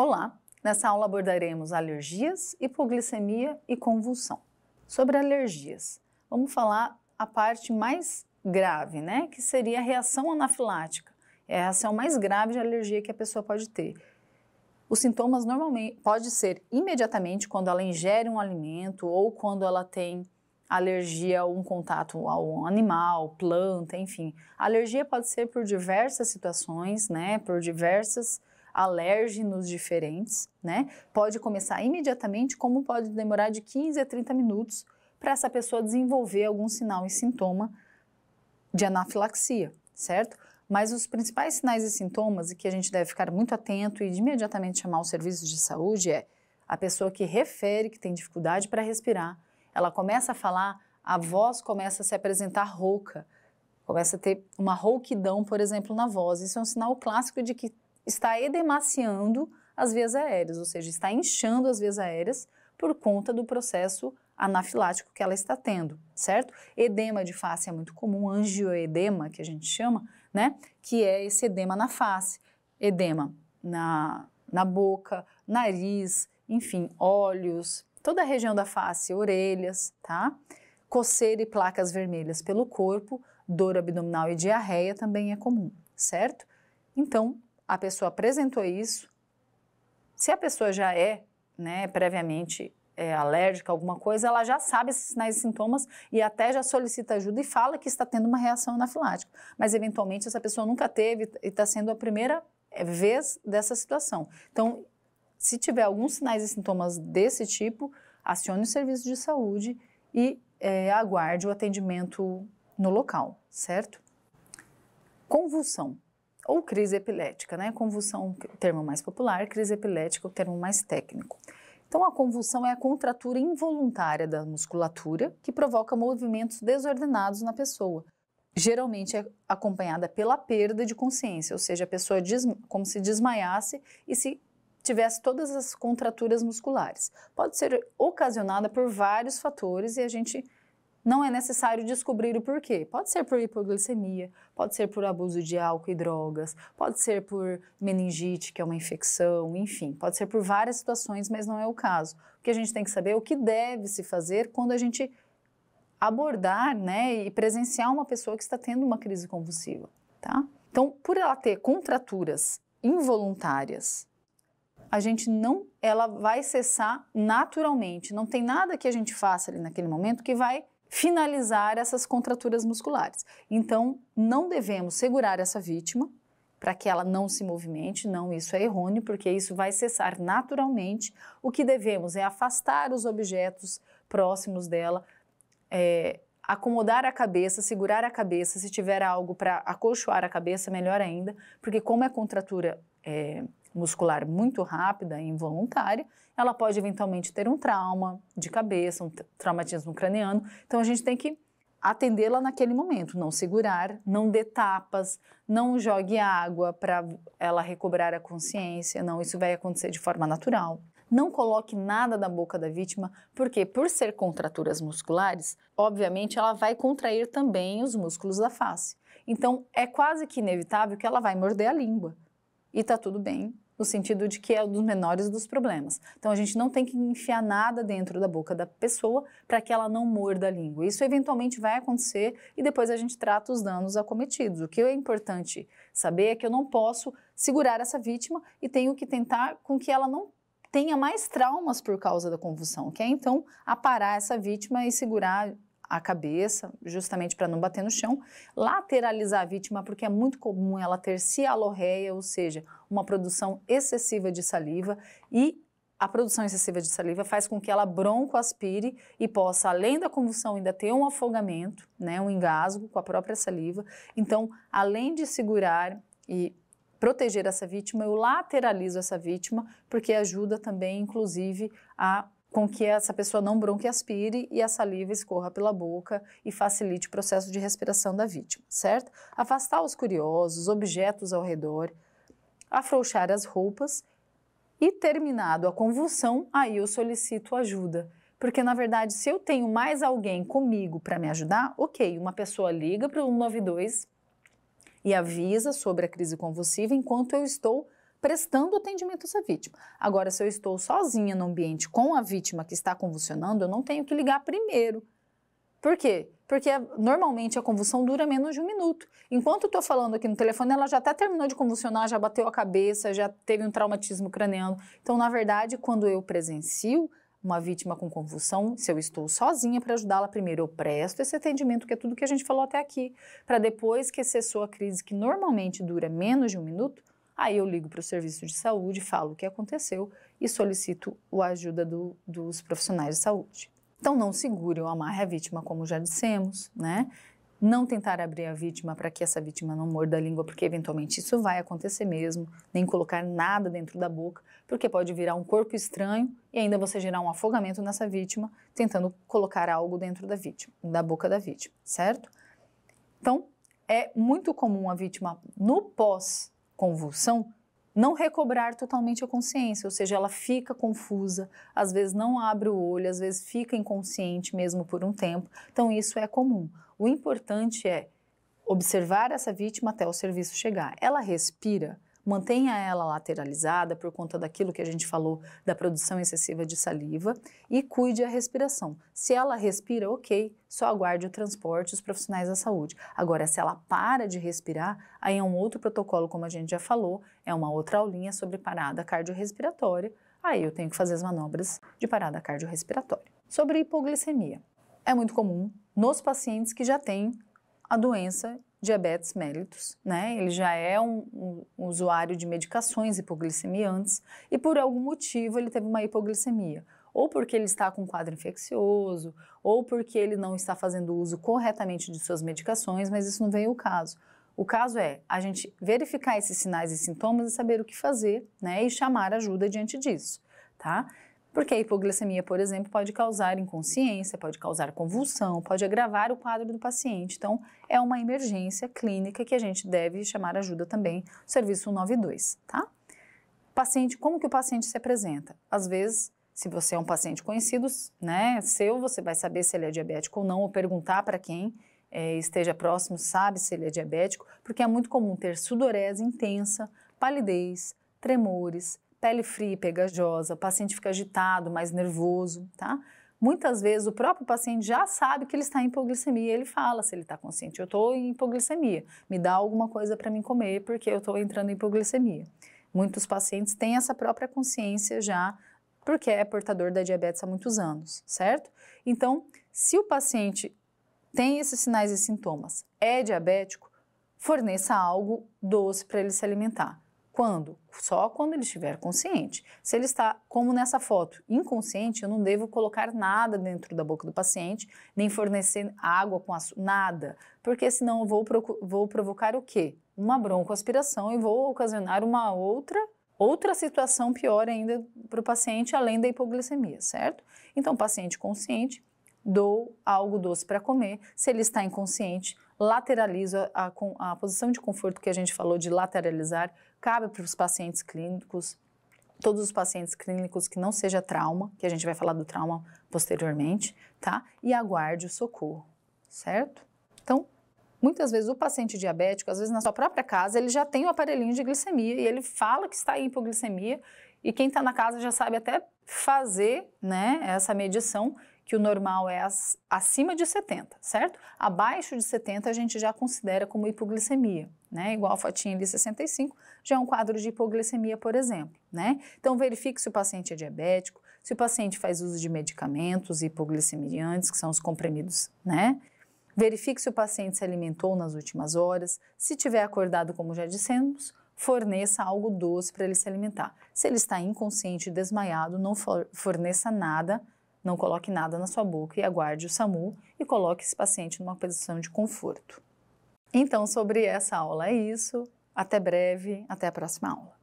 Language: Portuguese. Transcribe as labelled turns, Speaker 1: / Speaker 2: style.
Speaker 1: Olá! Nessa aula abordaremos alergias, hipoglicemia e convulsão. Sobre alergias, vamos falar a parte mais grave, né? Que seria a reação anafilática. É a reação mais grave de alergia que a pessoa pode ter. Os sintomas normalmente pode ser imediatamente quando ela ingere um alimento ou quando ela tem alergia a um contato a um animal, planta, enfim. A alergia pode ser por diversas situações, né? Por diversas alérgenos diferentes, né? Pode começar imediatamente, como pode demorar de 15 a 30 minutos para essa pessoa desenvolver algum sinal e sintoma de anafilaxia, certo? Mas os principais sinais e sintomas, e que a gente deve ficar muito atento e imediatamente chamar os serviços de saúde, é a pessoa que refere que tem dificuldade para respirar, ela começa a falar, a voz começa a se apresentar rouca, começa a ter uma rouquidão, por exemplo, na voz. Isso é um sinal clássico de que está edemaciando as vias aéreas, ou seja, está inchando as vias aéreas por conta do processo anafilático que ela está tendo, certo? Edema de face é muito comum, angioedema, que a gente chama, né? Que é esse edema na face, edema na boca, nariz, enfim, olhos, toda a região da face, orelhas, tá? Coceira e placas vermelhas pelo corpo, dor abdominal e diarreia também é comum, certo? Então, a pessoa apresentou isso, se a pessoa já é, né, previamente alérgica a alguma coisa, ela já sabe esses sinais e sintomas e até já solicita ajuda e fala que está tendo uma reação anafilática. Mas, eventualmente, essa pessoa nunca teve e está sendo a primeira vez dessa situação. Então, se tiver alguns sinais e sintomas desse tipo, acione o serviço de saúde e aguarde o atendimento no local, certo? Convulsão. Ou crise epilética, né? Convulsão, o termo mais popular, crise epilética, o termo mais técnico. Então, a convulsão é a contratura involuntária da musculatura que provoca movimentos desordenados na pessoa. Geralmente é acompanhada pela perda de consciência, ou seja, a pessoa como se desmaiasse e se tivesse todas as contraturas musculares. Pode ser ocasionada por vários fatores e a gente não é necessário descobrir o porquê. Pode ser por hipoglicemia, pode ser por abuso de álcool e drogas, pode ser por meningite, que é uma infecção, enfim, pode ser por várias situações, mas não é o caso. O que a gente tem que saber é o que deve se fazer quando a gente abordar, né, e presenciar uma pessoa que está tendo uma crise convulsiva, tá? Então, por ela ter contraturas involuntárias, ela vai cessar naturalmente, não tem nada que a gente faça ali naquele momento que vai finalizar essas contraturas musculares. Então, não devemos segurar essa vítima para que ela não se movimente, não, isso é errôneo, porque isso vai cessar naturalmente. O que devemos é afastar os objetos próximos dela, acomodar a cabeça, segurar a cabeça, se tiver algo para acolchoar a cabeça, melhor ainda, porque como é contratura muscular muito rápida e involuntária, ela pode eventualmente ter um trauma de cabeça, um traumatismo craniano, então a gente tem que atendê-la naquele momento, não segurar, não dê tapas, não jogue água para ela recobrar a consciência, não, isso vai acontecer de forma natural. Não coloque nada na boca da vítima, porque por ser contraturas musculares, obviamente ela vai contrair também os músculos da face. Então é quase que inevitável que ela vai morder a língua. E tá tudo bem, no sentido de que é um dos menores dos problemas. Então a gente não tem que enfiar nada dentro da boca da pessoa para que ela não morda a língua. Isso eventualmente vai acontecer e depois a gente trata os danos acometidos. O que é importante saber é que eu não posso segurar essa vítima e tenho que tentar com que ela não tenha mais traumas por causa da convulsão, que é então aparar essa vítima e segurar a cabeça, justamente para não bater no chão, lateralizar a vítima, porque é muito comum ela ter cialorreia, ou seja, uma produção excessiva de saliva, e a produção excessiva de saliva faz com que ela broncoaspire e possa, além da convulsão, ainda ter um afogamento, né, um engasgo com a própria saliva. Então, além de segurar e proteger essa vítima, eu lateralizo essa vítima, porque ajuda também, inclusive, com que essa pessoa não bronquiaspire e a saliva escorra pela boca e facilite o processo de respiração da vítima, certo? Afastar os curiosos, objetos ao redor, afrouxar as roupas e, terminado a convulsão, aí eu solicito ajuda. Porque, na verdade, se eu tenho mais alguém comigo para me ajudar, ok, uma pessoa liga para o 192 e avisa sobre a crise convulsiva enquanto eu estou prestando atendimento a essa vítima. Agora, se eu estou sozinha no ambiente com a vítima que está convulsionando, eu não tenho que ligar primeiro. Por quê? Porque normalmente a convulsão dura menos de 1 minuto. Enquanto eu estou falando aqui no telefone, ela já até terminou de convulsionar, já bateu a cabeça, já teve um traumatismo craniano. Então, na verdade, quando eu presencio uma vítima com convulsão, se eu estou sozinha para ajudá-la, primeiro eu presto esse atendimento, que é tudo que a gente falou até aqui, para depois que cessou a crise, que normalmente dura menos de 1 minuto, aí eu ligo para o serviço de saúde, falo o que aconteceu e solicito a ajuda dos profissionais de saúde. Então, não segure ou amarre a vítima, como já dissemos, né? Não tentar abrir a vítima para que essa vítima não morda a língua, porque eventualmente isso vai acontecer mesmo, nem colocar nada dentro da boca, porque pode virar um corpo estranho e ainda você gerar um afogamento nessa vítima, tentando colocar algo dentro da vítima, da boca da vítima, certo? Então, é muito comum a vítima, no pós-convulsão, não recobrar totalmente a consciência, ou seja, ela fica confusa, às vezes não abre o olho, às vezes fica inconsciente mesmo por um tempo, então isso é comum. O importante é observar essa vítima até o serviço chegar. Ela respira, mantenha ela lateralizada por conta daquilo que a gente falou da produção excessiva de saliva e cuide a respiração. Se ela respira, ok, só aguarde o transporte dos profissionais da saúde. Agora, se ela para de respirar, aí é um outro protocolo, como a gente já falou, é uma outra aulinha sobre parada cardiorrespiratória, aí eu tenho que fazer as manobras de parada cardiorrespiratória. Sobre hipoglicemia, é muito comum nos pacientes que já têm a doença diabetes mellitus, né? Ele já é um usuário de medicações hipoglicemiantes e por algum motivo ele teve uma hipoglicemia, ou porque ele está com um quadro infeccioso, ou porque ele não está fazendo uso corretamente de suas medicações, mas isso não veio ao caso. O caso é a gente verificar esses sinais e sintomas e saber o que fazer, né? E chamar ajuda diante disso, tá? Porque a hipoglicemia, por exemplo, pode causar inconsciência, pode causar convulsão, pode agravar o quadro do paciente. Então, é uma emergência clínica que a gente deve chamar ajuda também, o serviço 192, tá? Paciente, como que o paciente se apresenta? Às vezes, se você é um paciente conhecido, né, seu, você vai saber se ele é diabético ou não, ou perguntar para quem esteja próximo, sabe se ele é diabético, porque é muito comum ter sudorese intensa, palidez, tremores, pele fria e pegajosa, o paciente fica agitado, mais nervoso, tá? Muitas vezes o próprio paciente já sabe que ele está em hipoglicemia, ele fala se ele está consciente, eu estou em hipoglicemia, me dá alguma coisa para mim comer porque eu estou entrando em hipoglicemia. Muitos pacientes têm essa própria consciência já, porque é portador da diabetes há muitos anos, certo? Então, se o paciente tem esses sinais e sintomas, é diabético, forneça algo doce para ele se alimentar. Quando? Só quando ele estiver consciente. Se ele está, como nessa foto, inconsciente, eu não devo colocar nada dentro da boca do paciente, nem fornecer água com açúcar, nada, porque senão eu vou provocar o quê? Uma broncoaspiração e vou ocasionar uma outra situação pior ainda para o paciente, além da hipoglicemia, certo? Então, paciente consciente, dou algo doce para comer. Se ele está inconsciente, lateralizo a posição de conforto que a gente falou de lateralizar, cabe para os pacientes clínicos, todos os pacientes clínicos que não seja trauma, que a gente vai falar do trauma posteriormente, tá? E aguarde o socorro, certo? Então, muitas vezes o paciente diabético, às vezes na sua própria casa, ele já tem o aparelhinho de glicemia e ele fala que está em hipoglicemia e quem está na casa já sabe até fazer, né, essa medição, que o normal é acima de 70, certo? Abaixo de 70 a gente já considera como hipoglicemia, né? Igual a fotinha ali 65, já é um quadro de hipoglicemia, por exemplo, né? Então verifique se o paciente é diabético, se o paciente faz uso de medicamentos hipoglicemiantes, que são os comprimidos, né? Verifique se o paciente se alimentou nas últimas horas, se tiver acordado, como já dissemos, forneça algo doce para ele se alimentar. Se ele está inconsciente e desmaiado, não forneça nada, não coloque nada na sua boca e aguarde o SAMU e coloque esse paciente numa posição de conforto. Então, sobre essa aula é isso. Até breve, até a próxima aula.